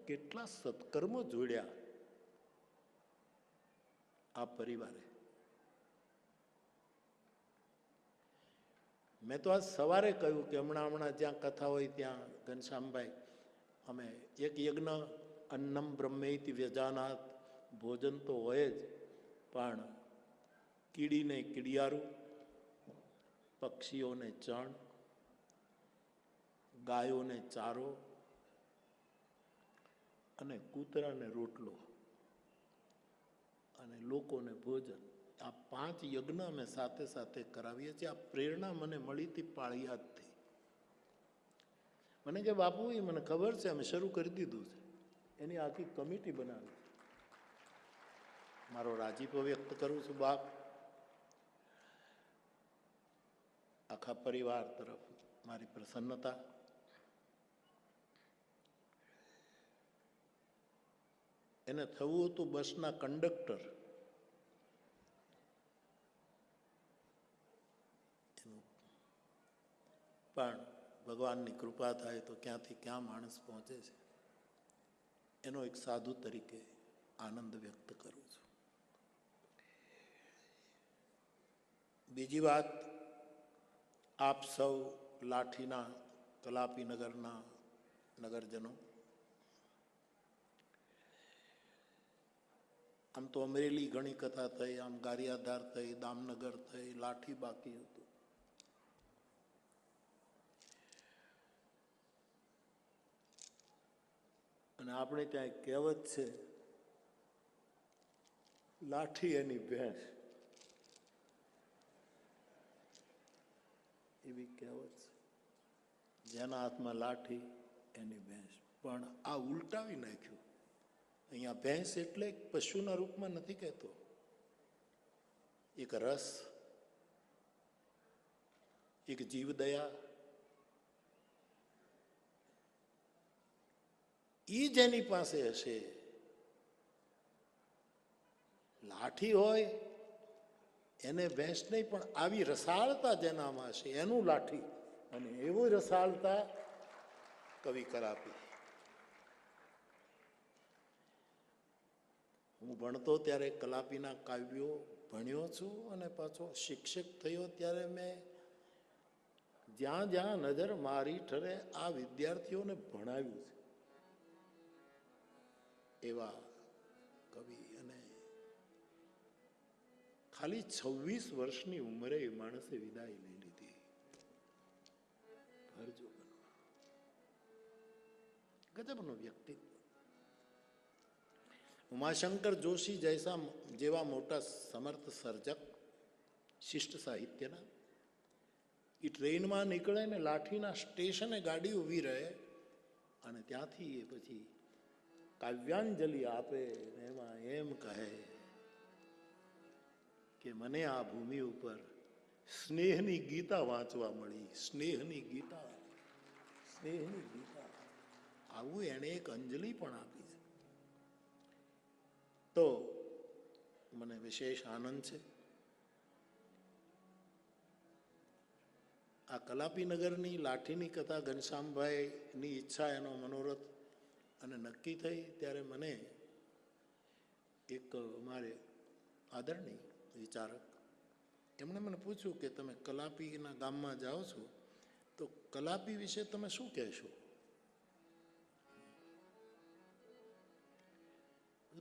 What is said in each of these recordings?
કેટલા સત્કર્મો જોડ્યા આ પરિવારે. મેં તો આજ સવારે કહ્યું કે હમણાં જ્યાં કથા હોય ત્યાં ઘનશ્યામભાઈ, અમે એક યજ્ઞ અન્નમ બ્રહ્મેતિ વ્યજાનાથ, ભોજન તો હોય જ, પણ કીડીને કીડિયારું, પક્ષીઓને ચણ, ગાયોને ચારો અને કૂતરાને રોટલો અને લોકોને ભોજન, આ 5 યજ્ઞ અમે સાથે સાથે કરાવીએ છીએ. આ પ્રેરણા મને મળી હતી પાળિયાદથી. મને કે બાપુ એ મને ખબર છે, અમે શરૂ કરી દીધું છે, એની આખી કમિટી બનાવી. મારો રાજીપો વ્યક્ત કરું છું બાપ, આખા પરિવાર તરફ મારી પ્રસન્નતા. એને થવું હતું બસના કંડક્ટર, પણ ભગવાનની કૃપા થાય તો ક્યાંથી ક્યાં માણસ પહોંચે છે, એનો એક સાધુ તરીકે આનંદ વ્યક્ત કરું છું. બીજી વાત, આપ સૌ લાઠીના કલાપીનગરના નગરજનો, આમ તો અમરેલી ઘણી કથા થઈ, આમ ગારિયાધાર થઈ, દામનગર થઈ, લાઠી બાકી હતું. અને આપણે ત્યાં એક કહેવત છે, લાઠી એની ભેંસ, એવી કહેવત છે. જેના હાથમાં લાઠી એની ભેંસ. પણ આ ઉલટાવી નાખ્યું. અહીંયા ભેંસ એટલે પશુના રૂપમાં નથી કહેતો, એક રસ, એક જીવદયા, એ જેની પાસે હશે. લાઠી હોય એને ભેંસ નહીં, પણ આવી રસાળતા જેનામાં હશે એનું લાઠી. અને એવું રસાળતા કવિ કલાપી. હું ભણતો ત્યારે કલાપીના કાવ્યો ભણ્યો છું, અને પાછો શિક્ષક થયો ત્યારે મેં જ્યાં જ્યાં નજર મારી ઠરે આ વિદ્યાર્થીઓને ભણાવ્યું છે. એવા કવિ. અને ખાલી 26 વર્ષની ઉંમરે એ માણસે વિદાય લઈ લીધી. ફરજો બનવા, ગજબનો વ્યક્તિત્વ. ઉમાશંકર જોશી જેવા મોટા સમર્થ સર્જક, શિષ્ટ સાહિત્યના, એ ટ્રેનમાં નીકળે ને લાઠીના સ્ટેશને ગાડી ઊભી રહે, અને ત્યાંથી એ પછી કાવ્યાંજલિ આપે ને એમાં એમ કહે કે મને આ ભૂમિ ઉપર સ્નેહની ગીતા વાંચવા મળી. સ્નેહની ગીતા, સ્નેહની ગીતા. આવું એણે એક અંજલિ પણ આપી છે. તો મને વિશેષ આનંદ છે. આ કલાપીનગરની લાઠીની કથા ઘનશ્યામભાઈની ઈચ્છા, એનો મનોરથ અને નક્કી થઈ ત્યારે મને એક મારે આદરણીય વિચારક, એમણે મને પૂછ્યું કે તમે કલાપીના ગામમાં જાઓ છો તો કલાપી વિશે તમે શું કહેશો?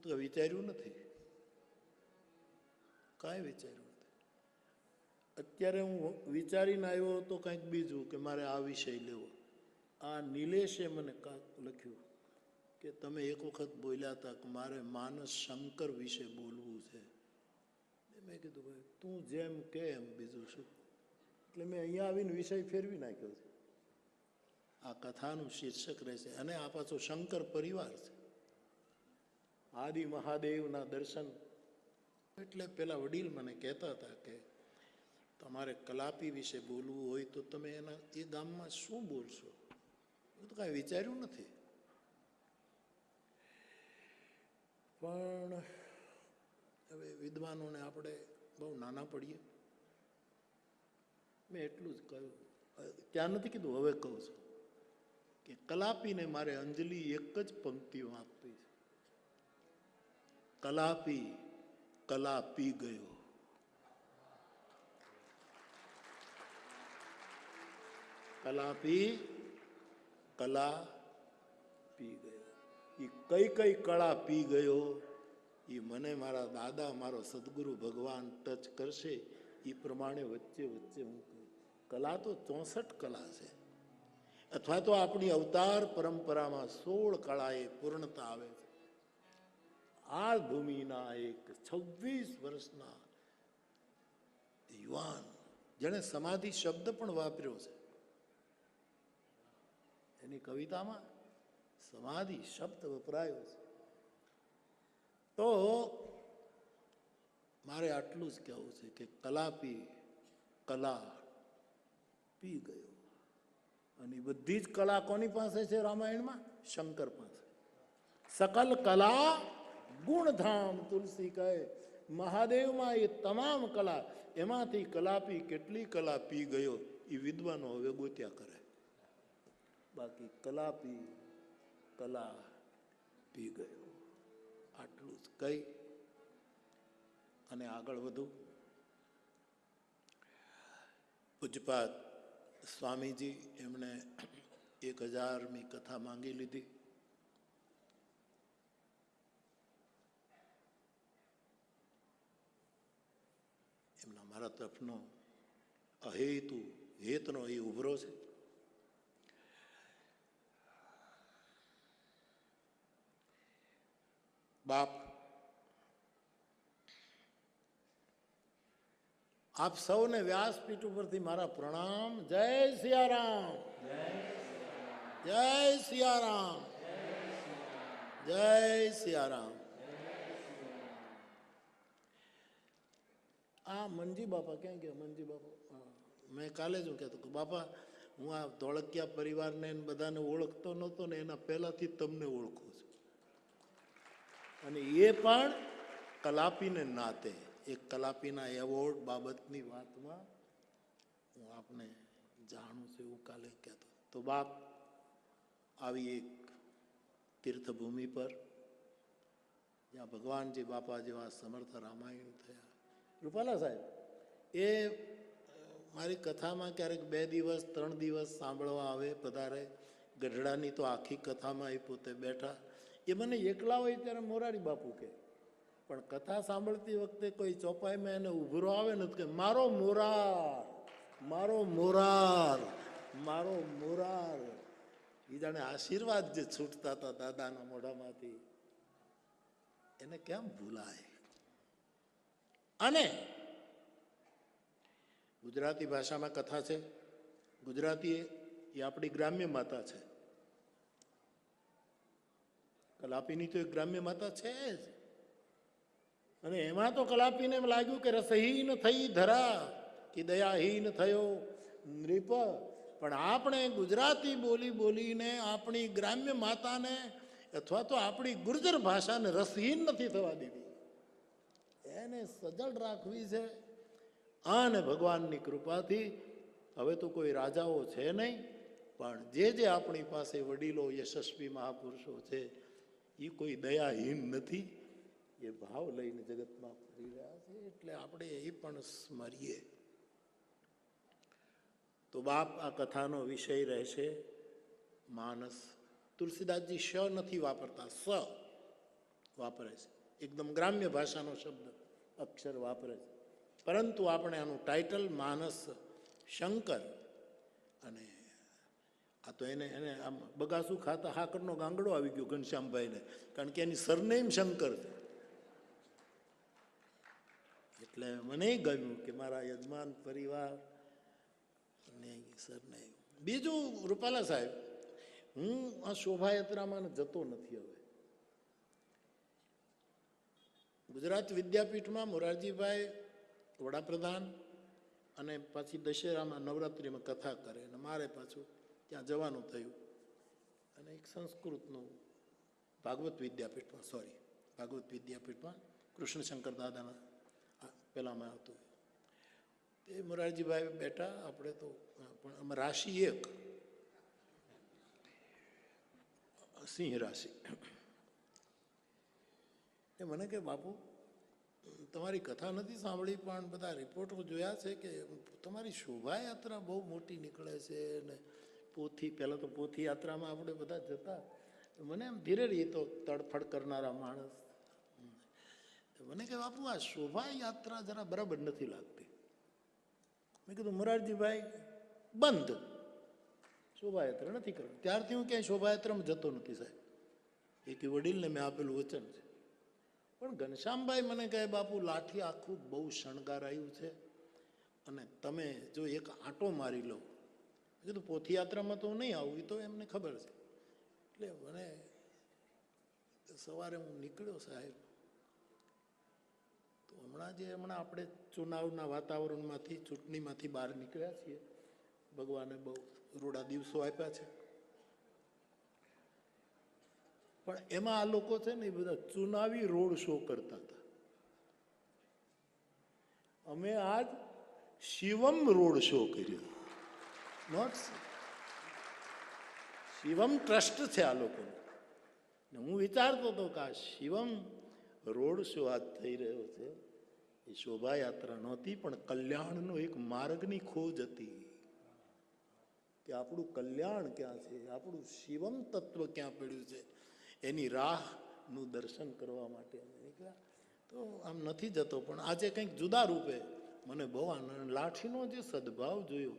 તો વિચાર્યું નથી, કાંઈ વિચાર્યું નથી. અત્યારે હું વિચારીને આવ્યો તો કંઈક બીજું કે મારે આ વિષય લેવો. આ નિલેશે મને કાંક લખ્યું કે તમે એક વખત બોલ્યા હતા કે મારે માનસ શંકર વિશે બોલવું છે. મેં કીધું ભાઈ તું જેમ કે એમ, બીજું શું. એટલે મેં અહીંયા આવીને વિષય ફેરવી નાખ્યો છે. આ કથાનું શીર્ષક રહેશે. અને આ પાછો શંકર પરિવાર છે. આદિ મહાદેવના દર્શન. એટલે પેલા વડીલ મને કહેતા હતા કે તમારે કલાપી વિશે બોલવું હોય તો તમે એના એ ગામમાં શું બોલશો? તો કાંઈ વિચાર્યું નથી. પણ હવે વિદ્વાનોને આપણે બહુ નાના પડીએ. મેં એટલું જ કહ્યું, ત્યાં નથી કીધું, હવે કહું છું. કે કલાપીને મારે અંજલિ એક જ પંક્તિમાં આપવી છે. કલાપી કલા પી ગયો. કલાપી કલા પી ગયો. એ કઈ કઈ કળા પી ગયો એ મને મારા દાદા, મારો સદગુરુ ભગવાન ટચ કરશે એ પ્રમાણે વચ્ચે વચ્ચે હું કહું. કલા તો 64 કલા છે, અથવા તો આપણી અવતાર પરંપરામાં 16 કળાએ પૂર્ણતા આવે છે. આ ભૂમિના એક 26 વર્ષના યુવાન જેણે સમાધિ શબ્દ પણ વાપર્યો છે, એની કવિતામાં સમાધિ શબ્દ વપરાયો છે. તો મારે આટલું જ કહેવું છે કે કલાપી કલા પી ગયો. અને બધી જ કલા કોની પાસે છે રામાયણમાં? શંકર પાસે. સકલ કલા ગુણધામ તુલસી કહે. મહાદેવમાં એ તમામ કલા, એમાંથી કલાપી કેટલી કલા પી ગયો એ વિદ્વાનો હવે ગોત્યા કરે. બાકી કલાપી કલા પી ગયો. આટલું જ કહી અને આગળ વધુ. પૂજ્યપાદ સ્વામીજી એમણે 1000મી કથા માંગી લીધી. એમના મારા તરફનો અહેતુ હેતનો એ ઉભરો છે. બાપ, આપ સૌને વ્યાસપીઠ ઉપરથી મારા પ્રણામ. જય સિયારામ, જય સિયારામ, જય સિયારામ. આ મનજી બાપા ક્યાં ગયા? મનજી બાપા, મેં કાલે જ કહેતો કે બાપા હું આ ધોળકિયા પરિવારને બધાને ઓળખતો નહોતો ને એના પહેલાથી તમને ઓળખું છું. અને એ પણ કલાપીને નાતે. એક કલાપીના એવોર્ડ બાબતની વાતમાં હું આપને જાણું છું એવું કાલે કહેતો. તો બાપ, આવી એક તીર્થભૂમિ પર જ્યાં ભગવાનજી બાપા જેવા સમર્થ રામાયણ થયા. રૂપાલા સાહેબ, એ મારી કથામાં ક્યારેક 2 દિવસ 3 દિવસ સાંભળવા આવે, પધારે. ગઢડાની તો આખી કથામાં એ પોતે બેઠા. એ મને એકલા હોય ત્યારે મોરારી બાપુ કે, પણ કથા સાંભળતી વખતે કોઈ ચોપાઈમાં એને ઉભરો આવે ને કે મારો મોરાર, મારો મોરાર, મારો મોરાર. એ જાણે આશીર્વાદ જે છૂટતા હતા દાદાના મોઢામાંથી, એને કેમ ભૂલાય? અને ગુજરાતી ભાષામાં કથા છે. ગુજરાતી એ આપણી ગ્રામ્ય માતા છે. કલાપીની તો એક ગ્રામ્ય માતા છે જ. અને એમાં તો કલાપીને એમ લાગ્યું કે રસહીન થઈ ધરા કે દયાહીન થયો નૃપ. પણ આપણે ગુજરાતી બોલી બોલીને આપણી ગ્રામ્ય માતાને અથવા તો આપણી ગુર્જર ભાષાને રસહીન નથી થવા દીધી, એને સજળ રાખવી છે. અને ભગવાનની કૃપાથી હવે તો કોઈ રાજાઓ છે નહીં, પણ જે આપણી પાસે વડીલો યશસ્વી મહાપુરુષો છે એ કોઈ દયાહીન નથી. એ ભાવ લઈને જગતમાં ફરી રહ્યા છે, એટલે આપણે એ પણ સ્મરીએ. તો બાપ, આ કથાનો વિષય રહેશે માનસ. તુલસીદાસજી શ નથી વાપરતા, સ વાપરે છે. એકદમ ગ્રામ્ય ભાષાનો શબ્દ અક્ષર વાપરે છે. પરંતુ આપણે આનું ટાઇટલ માનસ શંકર. અને આ તો એને આમ બગાસું ખાતા હાકરનો ગાંગડો આવી ગયો ઘનશ્યામભાઈને, કારણ કે એની સરનેમ શંકર છે. એટલે મને ગમ્યું કે મારા યજમાન પરિવાર ને સરનેમ. બીજું, રૂપાલા સાહેબ, હું આ શોભાયાત્રામાં જતો નથી હવે. ગુજરાત વિદ્યાપીઠમાં મોરારજીભાઈ વડાપ્રધાન અને પછી દશેરામાં નવરાત્રિમાં કથા કરે, અને મારે પાછું ત્યાં જવાનું થયું. અને એક સંસ્કૃતનું ભાગવત વિદ્યાપીઠમાં કૃષ્ણશંકર દાદાના પેલામાં હતું. તે મોરારજીભાઈ બેઠા, આપણે તો પણ અમે રાશિ એક. સિંહ રાશિ. એ મને કે બાપુ તમારી કથા નથી સાંભળી પણ બધા રિપોર્ટો જોયા છે કે તમારી શોભાયાત્રા બહુ મોટી નીકળે છે ને પોથી, પહેલાં તો પોથી યાત્રામાં આપણે બધા જતા. મને એમ ધીરે રહી તો તડફડ કરનારા માણસ. મને કે બાપુ આ શોભાયાત્રા જરા બરાબર નથી લાગતી. મેં કીધું મોરારજીભાઈ બંધ, શોભાયાત્રા નથી કરવી. ત્યારથી હું ક્યાંય શોભાયાત્રામાં જતો નથી સાહેબ. એક વડીલને મેં આપેલું વચન છે. પણ ઘનશ્યામભાઈ મને કહે બાપુ લાઠી આખું બહુ શણગારાયું છે અને તમે જો એક આંટો મારી લો. મેં કીધું પોથીયાત્રામાં તો હું નહીં આવું, એ તો એમને ખબર છે. એટલે મને સવારે હું નીકળ્યો સાહેબ, તો હમણાં આપણે ચુનાવના વાતાવરણમાંથી, ચૂંટણીમાંથી બહાર નીકળ્યા છીએ. ભગવાને બહુ રોડા દિવસો આપ્યા છે. પણ એમાં આ લોકો છે ને એ બધા ચુનાવી રોડ શો કરતા હતા. અમે આજ શિવમ રોડ શો કર્યો. નોટ શિવમ ટ્રસ્ટ છે આ લોકોનું. હું વિચારતો હતો કે આ શિવમ રોડ શો આજ થઈ રહ્યો છે એ શોભાયાત્રા નહોતી પણ કલ્યાણનો એક માર્ગની ખોજ હતી કે આપણું કલ્યાણ ક્યાં છે, આપણું શિવમ તત્વ ક્યાં પડ્યું છે, એની રાહનું દર્શન કરવા માટે અમે નીકળ્યા. તો આમ નથી જતો પણ આજે કંઈક જુદા રૂપે મને બહુ આનંદ. લાઠીનો જે સદભાવ જોયો,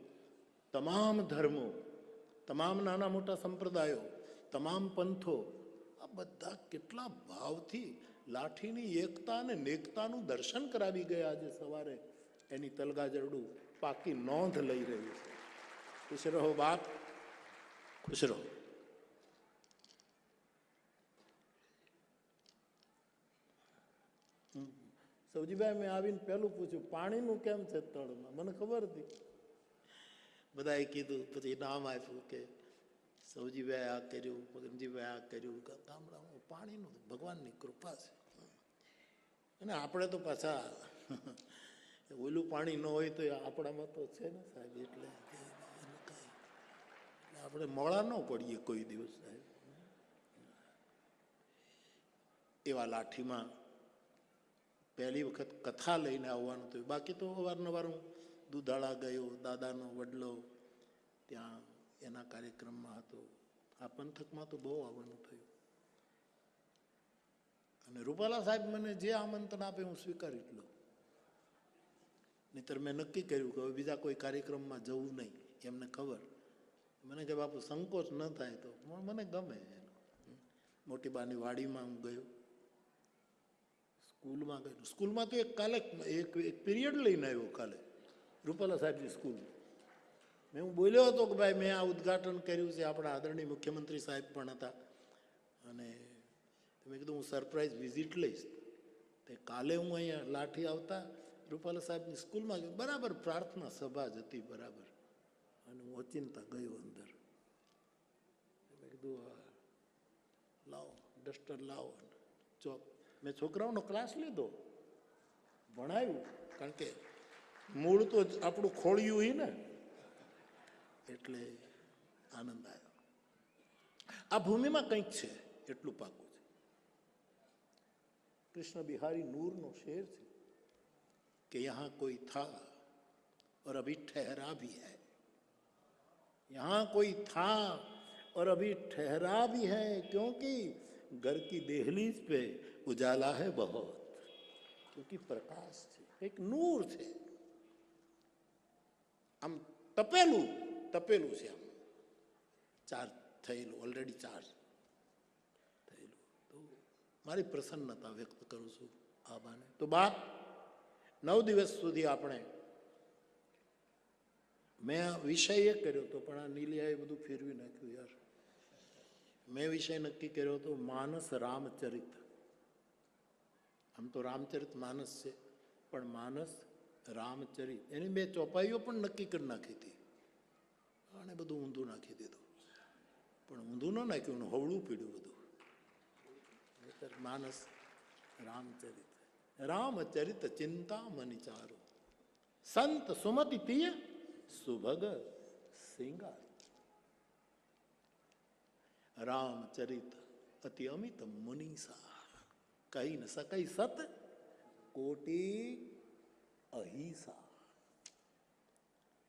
તમામ ધર્મો, તમામ નાના મોટા સંપ્રદાયો, તમામ પંથો, આ બધા કેટલા ભાવથી લાઠીની એકતા અને નેકતાનું દર્શન કરાવી ગયા આજે સવારે. એની તલગાજરડું પાકી નોંધ લઈ રહ્યું છે. ખુશ રહો બાપ, ખુશ રહો. સૌજીભાઈ મેં આવીને પહેલું પૂછ્યું પાણીનું કેમ છે તળમાં. મને ખબર હતી. બધાએ કીધું, પછી નામ આપ્યું કે સૌજીભાઈ આ કર્યું, પગમજીભાઈ આ કર્યું. ગામડામાં પાણીનું ભગવાનની કૃપા છે. અને આપણે તો પાછા ઓલું પાણી ન હોય તો આપણામાં તો છે ને સાહેબ. એટલે આપણે મોડા ન પડીએ કોઈ દિવસ સાહેબ. એવા લાઠીમાં પહેલી વખત કથા લઈને આવવાનું થયું. બાકી તો અવારનવાર હું દુધાળા ગયો, દાદાનો વડલો ત્યાં એના કાર્યક્રમમાં હતો. આ પંથકમાં તો બહુ આવવાનું થયું. અને રૂપાલા સાહેબ મને જે આમંત્રણ આપે હું સ્વીકારી જ લઉં. નહીંતર મેં નક્કી કર્યું કે હવે બીજા કોઈ કાર્યક્રમમાં જવું નહીં. એમને ખબર. મને કે બાપુ સંકોચ ન થાય તો મને ગમે. મોટી બાની વાડીમાં હું ગયો, સ્કૂલમાં ગયો. સ્કૂલમાં તો એક કાલે એક પીરિયડ લઈને આવ્યો કાલે રૂપાલા સાહેબની સ્કૂલમાં. હું બોલ્યો હતો કે ભાઈ મેં આ ઉદ્ઘાટન કર્યું છે, આપણા આદરણીય મુખ્યમંત્રી સાહેબ પણ હતા અને મેં કીધું હું સરપ્રાઈઝ વિઝિટ લઈશ. તે કાલે હું અહીંયા લાઠી આવતા રૂપાલા સાહેબની સ્કૂલમાં ગયો. બરાબર પ્રાર્થના સભા જ હતી બરાબર. અને હું અચિંતા ગયો અંદર. મેં કીધું લાવો ડસ્ટર લાવો, ચોક. મેં છોકરાઓનો ક્લાસ લીધો, ભણાવ્યું, કારણ કે મૂળ તો આપણું ખોળ્યું હોય ને, એટલે આનંદ આવ્યો. આ ભૂમિમાં કંઈક છે એટલું પાકું છે. કૃષ્ણ બિહારી નૂરનો શેર છે કે યહાં કોઈ થા और अभी ठहरा भी है, यहाँ कोई था और अभी ठहरा भी है क्योंकि घर की दहलीज पे उजाला है बहुत, क्योंकि प्रकाश છે, એક નૂર છે. આમ તપેલું છે, આમ ચાર્જ થયેલું, ઓલરેડી ચાર્જ થયેલું. તો મારી પ્રસન્નતા વ્યક્ત કરું છું આ બાને. તો બાપ 9 દિવસ સુધી આપણે, મેં વિષય એ કર્યો હતો પણ આ નીલિયાએ બધું ફેરવી નાખ્યું યાર. મેં વિષય નક્કી કર્યો હતો માનસ રામચરિત. આમ તો રામચરિત માનસ છે પણ માનસ રામચરિત, એની 2 ચોપાઈઓ પણ નક્કી કરી નાખી હતી. અને બધું ઊંધું નાખી દીધું. પણ ઊંધું ન નાખ્યું, હવળું પીડ્યું બધું. માનસ રામચરિત, રામચરિત ચિંતામણી ચારો, સંત સુમતિ પિય સુભગ સિંગાર. રામચરિત અતિ અમિત મુનિસા, કહી ન શકાય સત કોટી અહિંસા.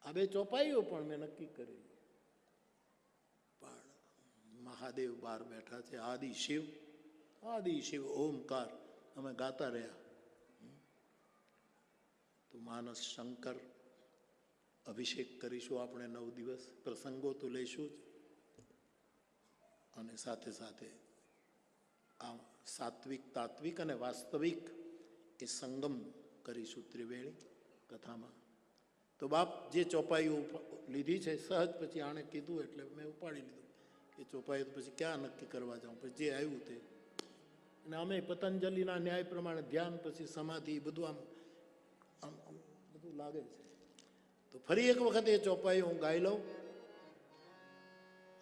આ બે ચોપાઈઓ પણ મેં નક્કી કરી. પણ મહાદેવ બહાર બેઠા છે. આદિ શિવ ઓમકાર અમે ગાતા રહ્યા. તો માનસ શંકર અભિષેક કરીશું આપણે 9 દિવસ. પ્રસંગો તો લઈશું જ, અને સાથે સાથે આ સાત્વિક તાત્વિક અને વાસ્તવિક એ સંગમ કરીશું ત્રિવેણી કથામાં. તો બાપ જે ચોપાઈઓ લીધી છે સહજ પછી આણે કીધું એટલે મેં ઉપાડી લીધું કે ચોપાઈઓ પછી ક્યાં નક્કી કરવા જાઉં, પછી જે આવ્યું તે. અને અમે પતંજલિના ન્યાય પ્રમાણે ધ્યાન પછી સમાધિ બધું આમ આમ બધું લાગે છે. તો ફરી એક વખત એ ચોપાઈઓ હું ગાઈ લઉં,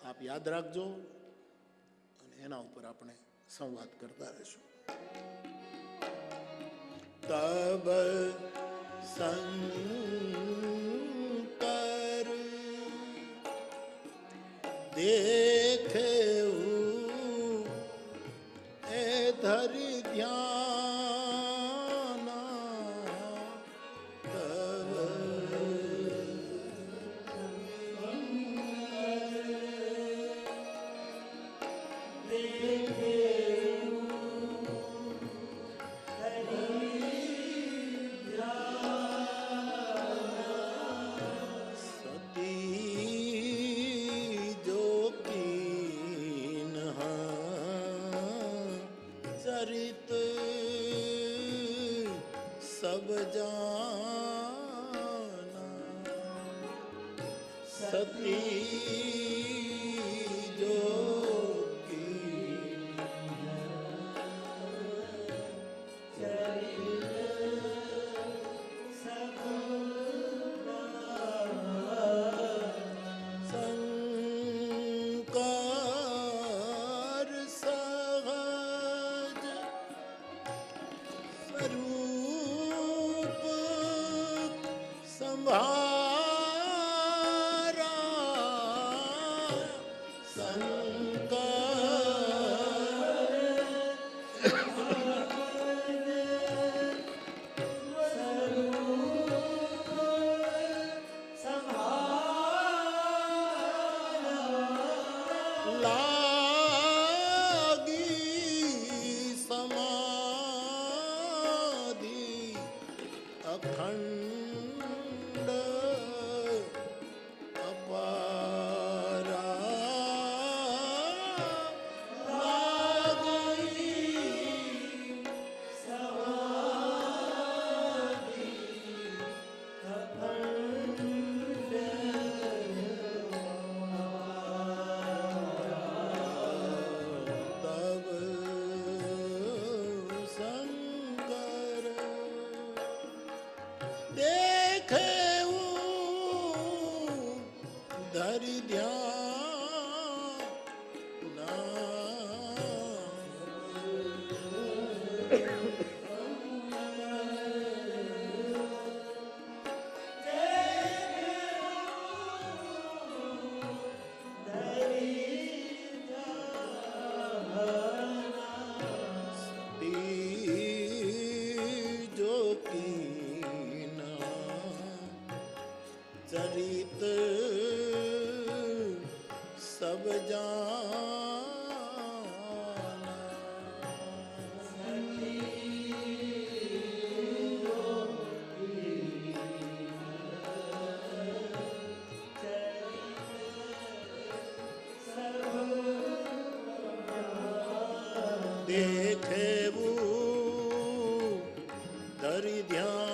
આપ યાદ રાખજો, અને એના ઉપર આપણે સંવાદ કરતા રહીશું. તબ શંકર દેખે એ ધરી ધ્યાન તબ चरित सब जाना सती जो की संकर सहज रूप संभारा लागी समाधि अखंड अपारा लागी समाधि अखंड तब शंकर देखे धरि ध्यान जो कीना चरित सब जाना देखे वो धरि ध्यान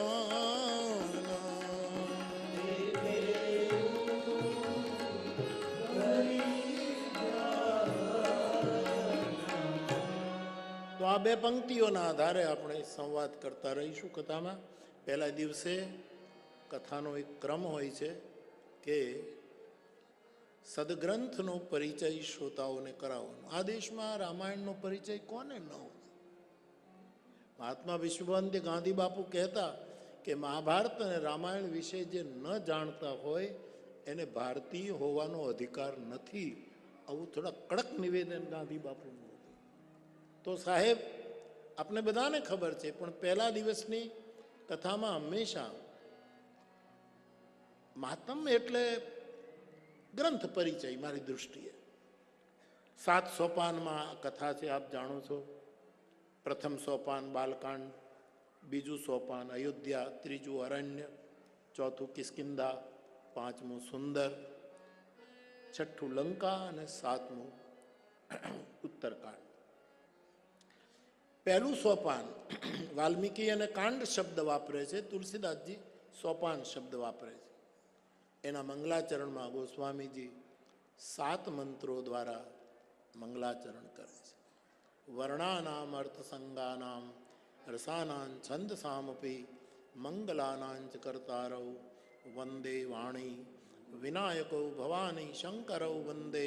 તો આ બે પંક્તિઓના આધારે આપણે સંવાદ કરતા રહીશું કથામાં. પહેલા દિવસે કથાનો એક ક્રમ હોય છે કે સદગ્રંથનો પરિચય શ્રોતાઓને કરાવવાનો. આ દેશમાં રામાયણનો પરિચય કોને ન હોય? મહાત્મા વિશ્વબંધ ગાંધી બાપુ કહેતા કે મહાભારત અને રામાયણ વિશે જે ન જાણતા હોય એને ભારતીય હોવાનો અધિકાર નથી. આવું થોડા કડક નિવેદન ગાંધી બાપુનું હતું. તો સાહેબ, આપને બધાને ખબર છે, પણ પહેલા દિવસની કથામાં હંમેશા મહાત્મ એટલે ગ્રંથ પરિચય. મારી દૃષ્ટિએ 7 સોપાનમાં કથા છે, આપ જાણો છો. પ્રથમ સોપાન બાલકાંડ, બીજું સોપાન અયોધ્યા, ત્રીજું અરણ્ય, ચોથું કિષ્કિંધા, પાંચમું સુંદર, છઠ્ઠું લંકા અને 7મું ઉત્તરકાંડ. પહેલું સોપાન વાલ્મીકી અને કાંડ શબ્દ વાપરે છે, તુલસીદાસજી સોપાન શબ્દ વાપરે છે. એના મંગલાચરણમાં ગોસ્વામીજી 7 મંત્રો દ્વારા મંગલાચરણ કરે છે. વર્ણાનામ અર્થસંગાનામ રસાનાં છંદસામપી મંગલાનાંચ કર્તારૌ વંદે વાણી વિનાયકો ભવાની શંકરૌ વંદે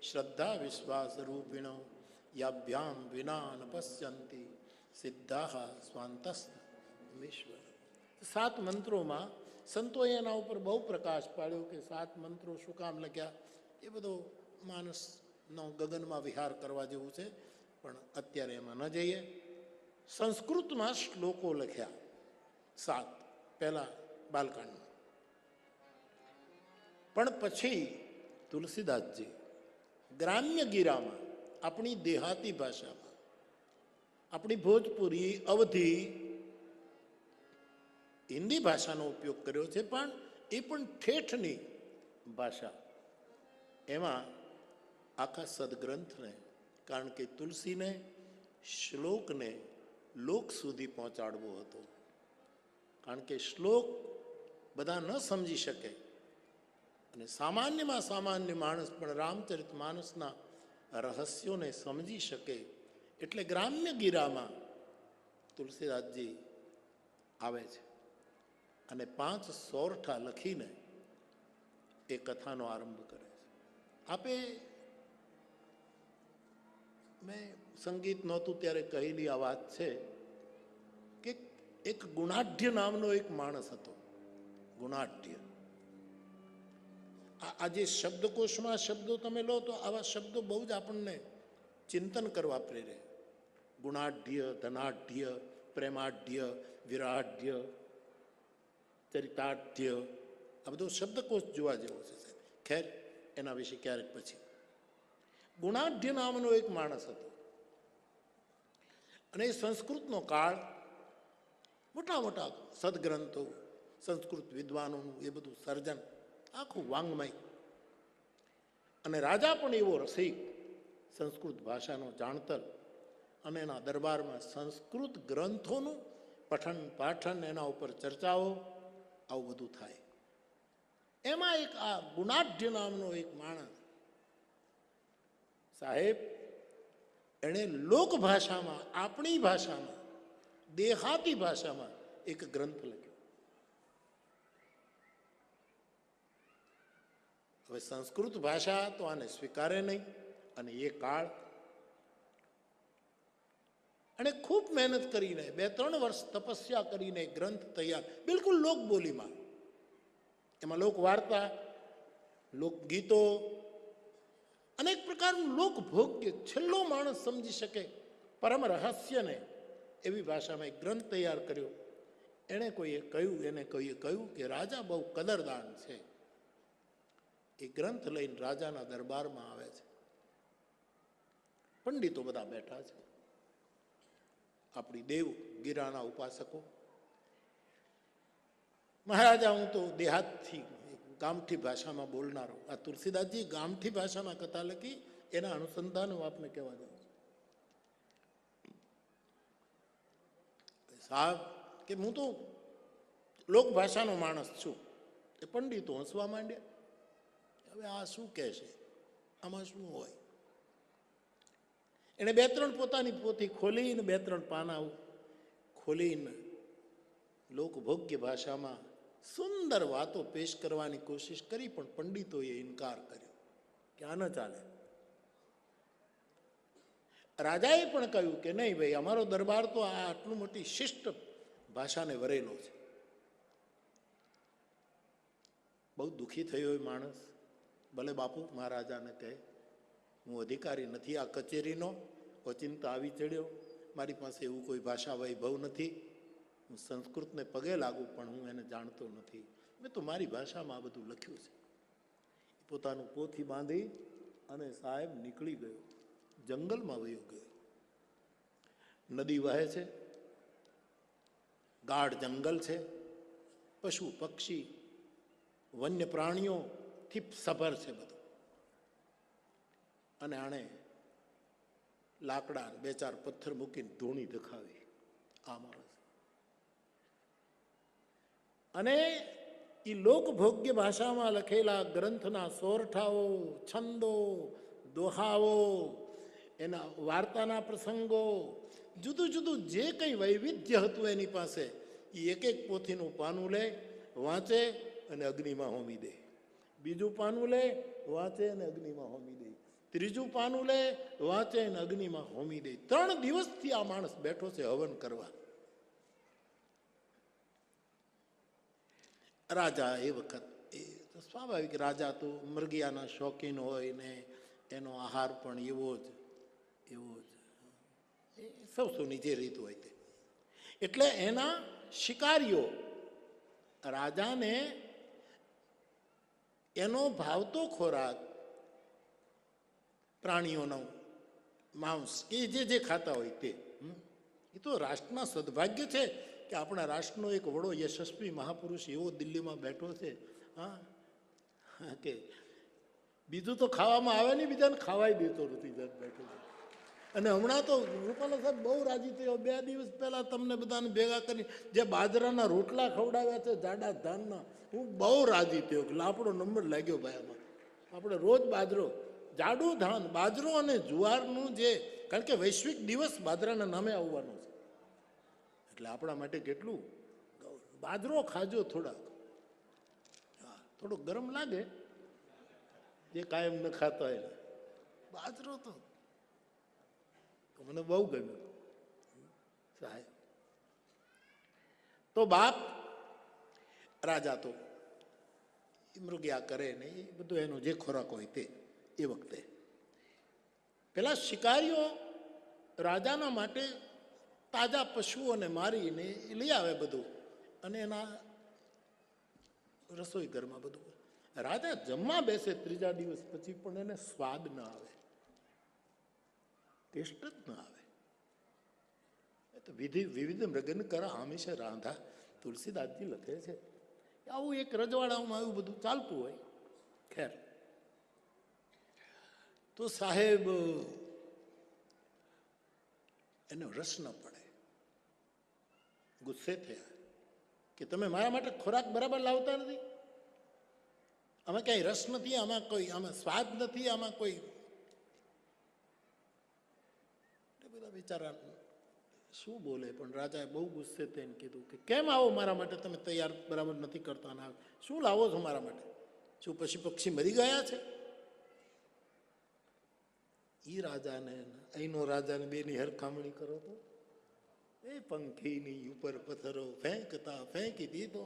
શ્રદ્ધા વિશ્વાસ રૂપિણો યાભ્યામ વિના ન પશ્યંતિ સિદ્ધાઃ સ્વાંતસ્મીશ્વર. 7 મંત્રોમાં સંતોએ એના ઉપર બહુ પ્રકાશ પાડ્યો કે 7 મંત્રો શું કામ લખ્યા. એ બધો માનસનો ગગનમાં વિહાર કરવા જેવું છે, પણ અત્યારે એમાં ન જઈએ. સંસ્કૃતમાં શ્લોકો લખ્યા 7 પહેલા બાલકાંડમાં, પણ પછી તુલસીદાસજી ગ્રામ્ય ગીરામાં, આપણી દેહાતી ભાષામાં, આપણી ભોજપુરી, અવધી, હિન્દી ભાષાનો ઉપયોગ કર્યો છે, પણ એ પણ ઠેઠની ભાષા. એમાં આખા સદગ્રંથને, કારણ કે તુલસીને શ્લોકને લોક સુધી પહોંચાડવો હતો, કારણ કે શ્લોક બધા ન સમજી શકે, અને સામાન્યમાં સામાન્ય માણસ પણ રામચરિત માનસના રહસ્યોને સમજી શકે. એટલે ગ્રામ્ય ગીરામાં તુલસીદાસજી આવે છે અને 5 સોરઠા લખીને એ કથાનો આરંભ કરે છે. આપે, મેં સંગીત નહોતું ત્યારે કહેલી આ વાત છે કે એક ગુણાઢ્ય નામનો એક માણસ હતો. ગુણાઢ્ય, આજે શબ્દકોશમાં શબ્દો તમે લો તો આવા શબ્દો બહુ જ આપણને ચિંતન કરવા પ્રેરે. ગુણાઢ્ય, ધનાઢ્ય, પ્રેમાઢ્ય, વિરાઢ્ય, ચરિતાઢ્ય, આ બધો શબ્દકોશ જોવા જેવો છે. ખેર, એના વિશે ક્યારેક પછી. ગુણાઢ્ય નામનો એક માણસ હતો, અને સંસ્કૃતનો કાળ, મોટા મોટા સદગ્રંથો, સંસ્કૃત વિદ્વાનોનું એ બધું સર્જન, આખું વાંગમય. અને રાજા પણ એવો રસિક, સંસ્કૃત ભાષાનો જાણતર, અને એના દરબારમાં સંસ્કૃત ગ્રંથોનું પઠન પાઠન, એના ઉપર ચર્ચાઓ, આવું બધું થાય. એમાં એક આ ગુણાઢ્ય નામનો એક માણસ, સાહેબ, એણે લોકભાષામાં, આપણી ભાષામાં, દેહાતી ભાષામાં એક ગ્રંથ લખ્યો. હવે સંસ્કૃત ભાષા તો આને સ્વીકારે નહીં, અને એ કાળ, અને ખૂબ મહેનત કરીને 2-3 વર્ષ તપસ્યા કરીને ગ્રંથ તૈયાર, બિલકુલ લોકબોલીમાં. એમાં લોક વાર્તા, લોકગીતો, અનેક પ્રકારનું લોકભોગ્ય, છેલ્લો માણસ સમજી શકે પરમ રહસ્યને એવી ભાષામાં એક ગ્રંથ તૈયાર કર્યો. એને કોઈએ કહ્યું કે રાજા બહુ કદરદાન છે. એ ગ્રંથ લઈને રાજાના દરબારમાં આવે છે. પંડિતો બધા બેઠા છે, આપણી દેવ ગીરાના ઉપાસકો. મહારાજા, હું તો દેહાતથી, ગામઠી ભાષામાં બોલનારો. આ તુલસીદાસજી ગામઠી ભાષામાં કથા લખી, એના અનુસંધાન હું આપને કહેવા જાઉં છું. સાહેબ કે હું તો લોકભાષાનો માણસ છું. એ પંડિતો હસવા માંડ્યા. હવે આ શું કહે છે, આમાં શું હોય? એણે 2-3 પોતાની પોથી ખોલીને 2-3 પાના ખોલીને લોકભોગ્ય ભાષામાં સુંદર વાતો પેશ કરવાની કોશિશ કરી, પણ પંડિતોએ ઇનકાર કર્યો કે આ ન ચાલે. રાજાએ પણ કહ્યું કે નહીં ભાઈ, અમારો દરબાર તો આ આટલું મોટી શિષ્ટ ભાષાને વરેલો છે. બહુ દુઃખી થયો એ માણસ. ભલે બાપુ, મહારાજાને કહે હું અધિકારી નથી આ કચેરીનો, ઓચિંતા આવી ચડ્યો, મારી પાસે એવું કોઈ ભાષા વૈભવ નથી, હું સંસ્કૃતને પગે લાગુ પણ હું એને જાણતો નથી, મેં તો મારી ભાષામાં આ બધું લખ્યું છે. પોતાનું પોથી બાંધી અને સાહેબ નીકળી ગયો, જંગલમાં વયો ગયો. નદી વહે છે, ગાઢ જંગલ છે, પશુ પક્ષી વન્ય પ્રાણીઓથી સભર છે બધું. અને આણે લાકડા 2-4 પથ્થર મૂકીને ધૂણી દેખાવી આ માણસ. અને એ લોકભોગ્ય ભાષામાં લખેલા ગ્રંથના સોરઠાઓ, છંદો, દોહાઓ, એના વાર્તાના પ્રસંગો, જુદું જુદું જે કંઈ વૈવિધ્ય હતું એની પાસે, એ એક એક પોથીનું પાનું લે, વાંચે અને અગ્નિમાં હોમી દે. બીજું પાનું લે, વાંચે અને અગ્નિમાં હોમી દે. ત્રીજું પાનું લે, વાંચે અને અગ્નિમાં હોમી દે. 3 દિવસથી આ માણસ બેઠો છે હવન કરવા. રાજા એ વખત એ તો સ્વાભાવિક, રાજા તો મરઘિયાના શોખીન હોય ને એનો આહાર પણ એવો જ સૌની જે રીત હોય તે. એટલે એના શિકારીઓ રાજાને એનો ભાવતો ખોરાક, પ્રાણીઓનો માંસ કે જે ખાતા હોય તે. એ તો રાષ્ટ્રના સદભાગ્ય છે કે આપણા રાષ્ટ્રનો એક વડો યશસ્વી મહાપુરુષ એવો દિલ્હીમાં બેઠો છે. હા, કે બીજું તો ખાવામાં આવે નહીં, બીજાને ખાવાય દેતો નથી, બેઠો છે. અને હમણાં તો રૂપાલા સાહેબ બહુ રાજી થયો. 2 દિવસ પહેલા તમને બધાને ભેગા કરી જે બાજરાના રોટલા ખવડાવ્યા છે જાડા ધાનના, હું બહુ રાજી થયો કે આપણો નંબર લાગ્યો ભાઈ. આમાં આપણે રોજ બાજરો, જાડું ધાન, બાજરો અને જુવારનું જે, કારણ કે વૈશ્વિક દિવસ બાજરાના નામે આવવાનો છે, એટલે આપણા માટે કેટલું બાજરો ખાજો. થોડો ગરમ લાગે જે કાયમ ન ખાતા હોય, બાજરો તો મને બહુ ગમ્યું સાહેબ. તો બાપ રાજા તો મૃગ્યા કરે ને એ બધું એનો જે ખોરાક હોય તે. એ વખતે પેલા શિકારીઓ રાજાના માટે તાજા પશુઓને મારીને લઈ આવે બધું, અને એના રસોઈ ઘરમાં બધું. રાજા જમવા બેસે 3જા દિવસ પછી પણ એને સ્વાદ ન આવે, ટેસ્ટ જ ન આવે. તો વિવિધ મૃગન કર હંમેશા રાંધા, તુલસીદાસજી લખે છે. આવું એક રજવાડામાં આવું બધું ચાલતું હોય. ખેર, તો સાહેબ એને રસ ન પડે, ગુસ્સે થયા કે તમે મારા માટે ખોરાક બરાબર લાવતા નથી, આમાં ક્યાંય રસ નથી, આમાં સ્વાદ નથી, આમાં કોઈ. બધા બિચારા શું બોલે, પણ રાજાએ બહુ ગુસ્સે થઈને કીધું કે કેમ આવો મારા માટે તમે તૈયાર બરાબર નથી કરતા, ના શું લાવો છો મારા માટે? શું પશુ પક્ષી મરી ગયા છે? એ રાજાને અહીંનો રાજાને બેની હરખામણી કરો તો એ પંખીની ઉપર પથ્થરો ફેંકતા ફેંકી દીધો.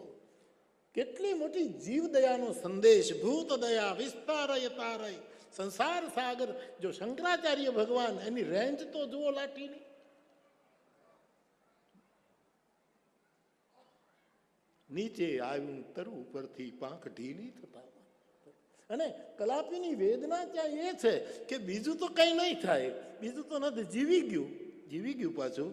કેટલી મોટી જીવદયાનો સંદેશ, ભૂત દયા વિસ્તારય તારય સંસાર સાગર. જો શંકરાચાર્ય ભગવાન, એની રેન્જ તો જુઓ લાઠીની. નીચે આવ્યું તર ઉપરથી પાંખ ઢીલી થતા. અને કલાપીની વેદના ત્યાં એ છે કે બીજું તો કઈ નહીં થાય, બીજું તો નથી, જીવી ગયું પાછું,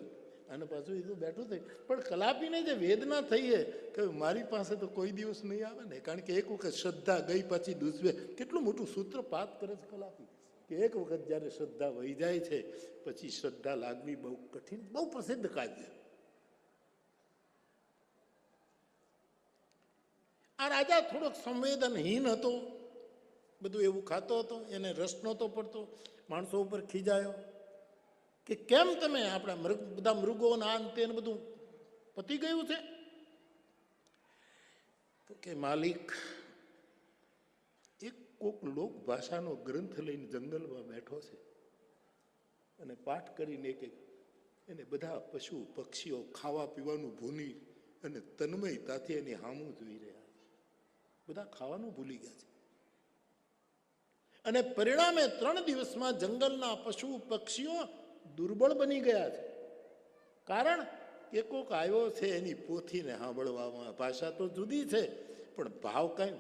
અને પાછું એ તો બેઠું થઈ. પણ કલાપીને જે વેદના થઈ છે કે મારી પાસે તો કોઈ દિવસ નહીં આવે ને, કારણ કે એક વખત શ્રદ્ધા ગઈ પછી દુસરે. કેટલું મોટું સૂત્રપાત કરે છે કલાપી કે એક વખત જ્યારે શ્રદ્ધા વહી જાય છે પછી શ્રદ્ધા લાગવી બહુ કઠિન. બહુ પ્રસિદ્ધ કાવ્ય. આ રાજા થોડોક સંવેદનહીન હતો, બધું એવું ખાતો હતો, એને રસ નહોતો પડતો. માણસો ઉપર ખીજાયો કે કેમ તમે આપણા બધા મૃગોના અંતે બધું પતી ગયું છે? તો કે માલિક, એક કોક લોક ભાષાનો ગ્રંથ લઈને જંગલમાં બેઠો છે અને પાઠ કરીને એને બધા પશુ પક્ષીઓ ખાવા પીવાનું ભૂલી અને તન્મયતાથી એની હામું જોઈ રહ્યા છે. બધા ખાવાનું ભૂલી ગયા છે અને પરિણામે 3 દિવસમાં જંગલના પશુ પક્ષીઓ દુર્બળ બની ગયા છે. કારણ કે કોક આવ્યો છે એની પોથીને સાંભળવામાં. ભાષા તો જુદી છે, પણ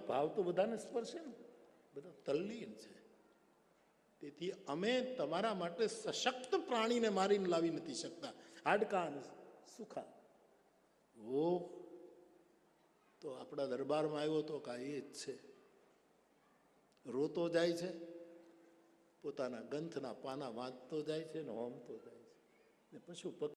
ભાવ તો બધાને સ્પર્શે ને, બધા તલ્લીન છે. તેથી અમે તમારા માટે સશક્ત પ્રાણીને મારીને લાવી નથી શકતા, હાડકા અને સુખા. ઓ તો આપણા દરબારમાં આવ્યો તો કાંઈ એ જ છે, રોતો જાય છે, પોતાના ગ્રંથના પાના વાંચતો જાય છે ને હોમતો જાય છે, ને પશુ